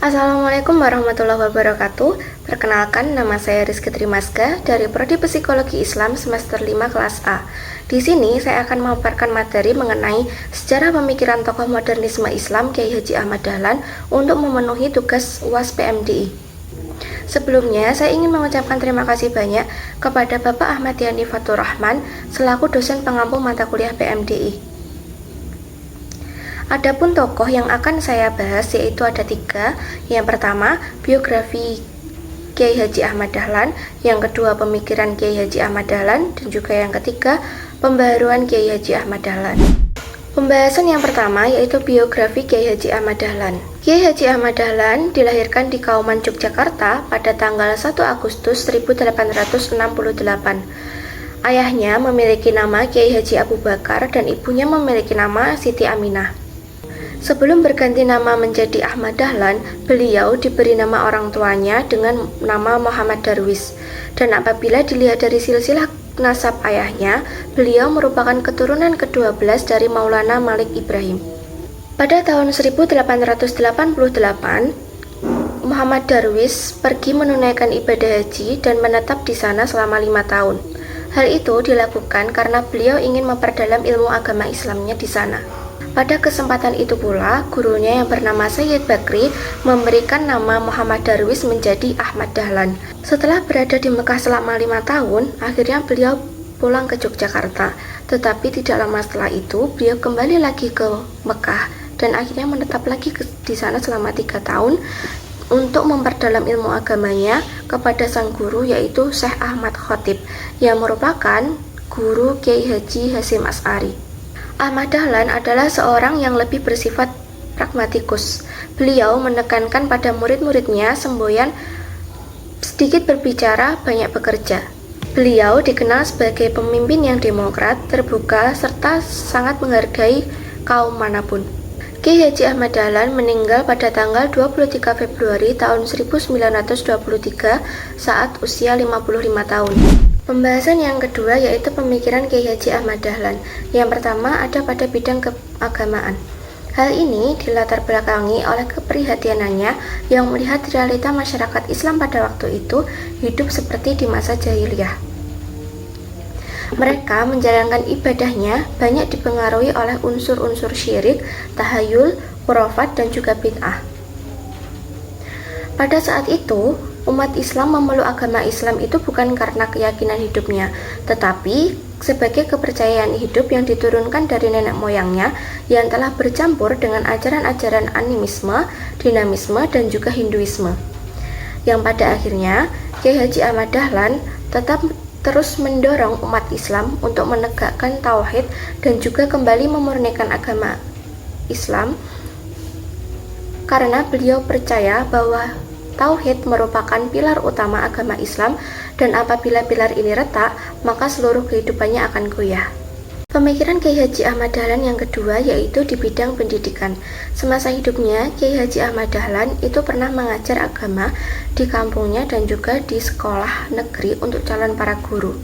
Assalamualaikum warahmatullahi wabarakatuh. Perkenalkan, nama saya Rizky Trimaska dari Prodi Psikologi Islam semester 5 kelas A. Di sini saya akan memaparkan materi mengenai sejarah pemikiran tokoh modernisme Islam Kiai Haji Ahmad Dahlan untuk memenuhi tugas UAS PMDI. Sebelumnya, saya ingin mengucapkan terima kasih banyak kepada Bapak Ahmad Yani Fatur Rahman selaku dosen pengampu mata kuliah PMDI. Adapun tokoh yang akan saya bahas yaitu ada 3. Yang pertama, biografi Kiai Haji Ahmad Dahlan. Yang kedua, pemikiran Kiai Haji Ahmad Dahlan. Dan juga yang ketiga, pembaharuan Kiai Haji Ahmad Dahlan. Pembahasan yang pertama yaitu biografi Kiai Haji Ahmad Dahlan. Kiai Haji Ahmad Dahlan dilahirkan di Kauman, Yogyakarta pada tanggal 1 Agustus 1868. Ayahnya memiliki nama Kiai Haji Abu Bakar dan ibunya memiliki nama Siti Aminah. Sebelum berganti nama menjadi Ahmad Dahlan, beliau diberi nama orang tuanya dengan nama Muhammad Darwis. Dan apabila dilihat dari silsilah nasab ayahnya, beliau merupakan keturunan ke-12 dari Maulana Malik Ibrahim. Pada tahun 1888, Muhammad Darwis pergi menunaikan ibadah haji dan menetap di sana selama 5 tahun. Hal itu dilakukan karena beliau ingin memperdalam ilmu agama Islamnya di sana. Pada kesempatan itu pula, gurunya yang bernama Sayyid Bakri memberikan nama Muhammad Darwis menjadi Ahmad Dahlan. Setelah berada di Mekah selama 5 tahun, akhirnya beliau pulang ke Yogyakarta. Tetapi tidak lama setelah itu, beliau kembali lagi ke Mekah dan akhirnya menetap lagi di sana selama 3 tahun untuk memperdalam ilmu agamanya kepada sang guru yaitu Syekh Ahmad Khotib yang merupakan guru Kiai Haji Hasyim Asy'ari. Ahmad Dahlan adalah seorang yang lebih bersifat pragmatikus. Beliau menekankan pada murid-muridnya semboyan sedikit berbicara, banyak bekerja. Beliau dikenal sebagai pemimpin yang demokrat, terbuka, serta sangat menghargai kaum manapun. Kiai Haji Ahmad Dahlan meninggal pada tanggal 23 Februari tahun 1923 saat usia 55 tahun. Pembahasan yang kedua yaitu pemikiran Kiai Haji Ahmad Dahlan. Yang pertama ada pada bidang keagamaan. Hal ini dilatar belakangi oleh keprihatinannya yang melihat realita masyarakat Islam pada waktu itu hidup seperti di masa jahiliyah. Mereka menjalankan ibadahnya banyak dipengaruhi oleh unsur-unsur syirik, tahayul, khurafat, dan juga bid'ah. Pada saat itu, umat Islam memeluk agama Islam itu bukan karena keyakinan hidupnya, tetapi sebagai kepercayaan hidup yang diturunkan dari nenek moyangnya yang telah bercampur dengan ajaran-ajaran animisme, dinamisme, dan juga Hinduisme. Yang pada akhirnya, Kiai Haji Ahmad Dahlan tetap terus mendorong umat Islam untuk menegakkan tauhid dan juga kembali memurnikan agama Islam karena beliau percaya bahwa tauhid merupakan pilar utama agama Islam dan apabila pilar ini retak, maka seluruh kehidupannya akan goyah. Pemikiran Kiai Haji Ahmad Dahlan yang kedua yaitu di bidang pendidikan. Semasa hidupnya, Kiai Haji Ahmad Dahlan itu pernah mengajar agama di kampungnya dan juga di sekolah negeri untuk calon para guru.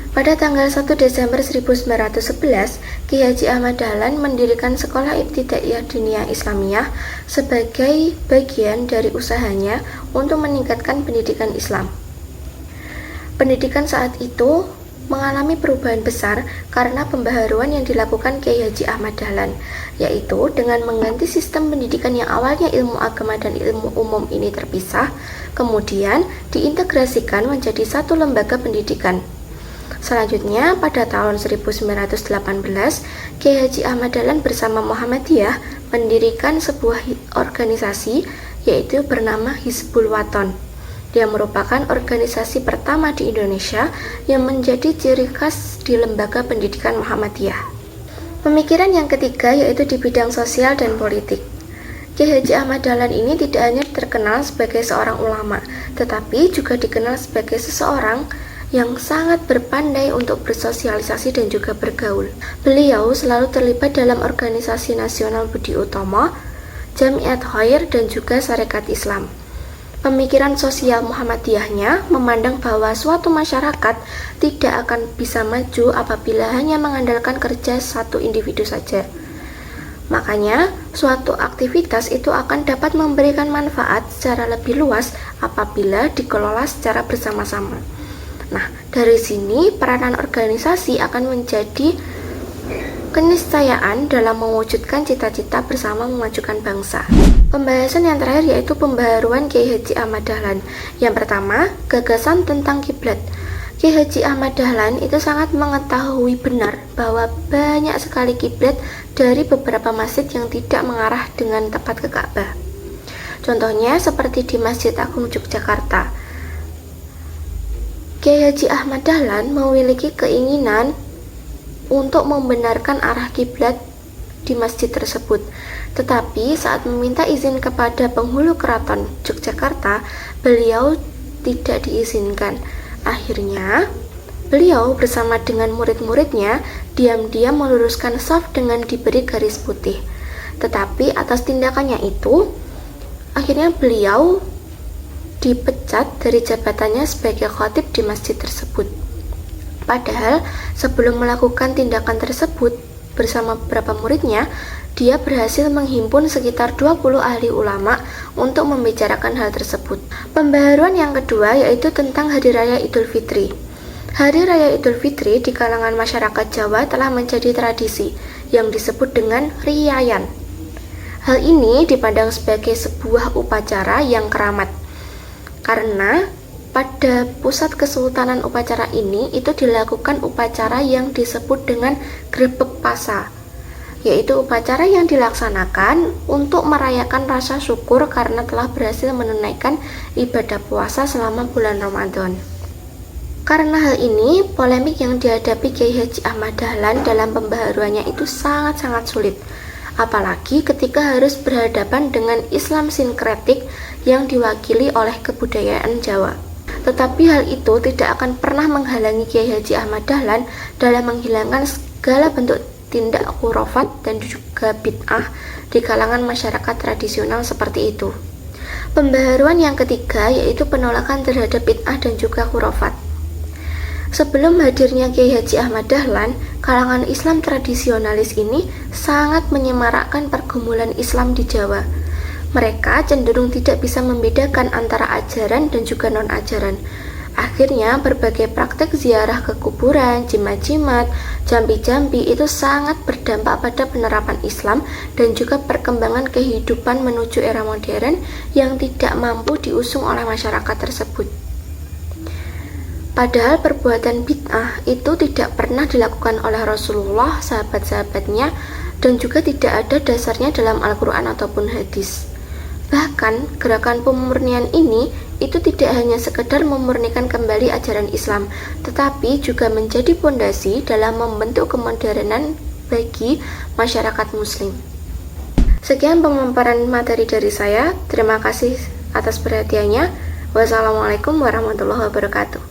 Pada tanggal 1 Desember 1911, Kiai Haji Ahmad Dahlan mendirikan Sekolah Ibtidaiyah Diniyah Islamiyah sebagai bagian dari usahanya untuk meningkatkan pendidikan Islam. Pendidikan saat itu mengalami perubahan besar karena pembaharuan yang dilakukan Kiai Haji Ahmad Dahlan, yaitu dengan mengganti sistem pendidikan yang awalnya ilmu agama dan ilmu umum ini terpisah, kemudian diintegrasikan menjadi satu lembaga pendidikan. Selanjutnya, pada tahun 1918, Kiai Haji Ahmad Dahlan bersama Muhammadiyah mendirikan sebuah organisasi yaitu bernama Hizbul Wathon. Dia merupakan organisasi pertama di Indonesia yang menjadi ciri khas di lembaga pendidikan Muhammadiyah. Pemikiran yang ketiga yaitu di bidang sosial dan politik. Kiai Haji Ahmad Dahlan ini tidak hanya terkenal sebagai seorang ulama, tetapi juga dikenal sebagai seseorang yang sangat berpandai untuk bersosialisasi dan juga bergaul. Beliau selalu terlibat dalam organisasi nasional Budi Utomo, Jamiat Khair, dan juga Sarekat Islam. Pemikiran sosial Muhammadiyahnya memandang bahwa suatu masyarakat tidak akan bisa maju apabila hanya mengandalkan kerja satu individu saja. Makanya, suatu aktivitas itu akan dapat memberikan manfaat secara lebih luas apabila dikelola secara bersama-sama. Nah, dari sini peranan organisasi akan menjadi keniscayaan dalam mewujudkan cita-cita bersama memajukan bangsa. Pembahasan yang terakhir yaitu pembaharuan Kiai Haji Ahmad Dahlan. Yang pertama, gagasan tentang kiblat. Kiai Haji Ahmad Dahlan itu sangat mengetahui benar bahwa banyak sekali kiblat dari beberapa masjid yang tidak mengarah dengan tepat ke Ka'bah. Contohnya seperti di Masjid Agung Yogyakarta. Kiai Haji Ahmad Dahlan memiliki keinginan untuk membenarkan arah kiblat di masjid tersebut. Tetapi saat meminta izin kepada penghulu keraton Yogyakarta, beliau tidak diizinkan. Akhirnya, beliau bersama dengan murid-muridnya diam-diam meluruskan shaf dengan diberi garis putih. Tetapi atas tindakannya itu, akhirnya beliau dipecat dari jabatannya sebagai khatib di masjid tersebut. Padahal sebelum melakukan tindakan tersebut bersama beberapa muridnya, dia berhasil menghimpun sekitar 20 ahli ulama untuk membicarakan hal tersebut. Pembaharuan yang kedua yaitu tentang Hari Raya Idul Fitri. Hari Raya Idul Fitri di kalangan masyarakat Jawa telah menjadi tradisi yang disebut dengan riyayan. Hal ini dipandang sebagai sebuah upacara yang keramat. Karena pada pusat kesultanan upacara ini itu dilakukan upacara yang disebut dengan grebek pasa, yaitu upacara yang dilaksanakan untuk merayakan rasa syukur karena telah berhasil menunaikan ibadah puasa selama bulan Ramadan. Karena hal ini, polemik yang dihadapi Kiai Haji Ahmad Dahlan dalam pembaharuannya itu sangat-sangat sulit. Apalagi ketika harus berhadapan dengan Islam sinkretik yang diwakili oleh kebudayaan Jawa. Tetapi hal itu tidak akan pernah menghalangi Kiai Haji Ahmad Dahlan dalam menghilangkan segala bentuk tindak khurafat dan juga bid'ah di kalangan masyarakat tradisional seperti itu. Pembaharuan yang ketiga yaitu penolakan terhadap bid'ah dan juga khurafat. Sebelum hadirnya Kiai Haji Ahmad Dahlan, kalangan Islam tradisionalis ini sangat menyemarakkan pergumulan Islam di Jawa. Mereka cenderung tidak bisa membedakan antara ajaran dan juga non-ajaran. Akhirnya berbagai praktek ziarah ke kuburan, jimat-jimat, jambi-jambi itu sangat berdampak pada penerapan Islam dan juga perkembangan kehidupan menuju era modern yang tidak mampu diusung oleh masyarakat tersebut. Padahal perbuatan bid'ah itu tidak pernah dilakukan oleh Rasulullah, sahabat-sahabatnya, dan juga tidak ada dasarnya dalam Al-Quran ataupun hadis. Bahkan, gerakan pemurnian ini itu tidak hanya sekedar memurnikan kembali ajaran Islam, tetapi juga menjadi fondasi dalam membentuk kemodernan bagi masyarakat muslim. Sekian pemaparan materi dari saya. Terima kasih atas perhatiannya. Wassalamualaikum warahmatullahi wabarakatuh.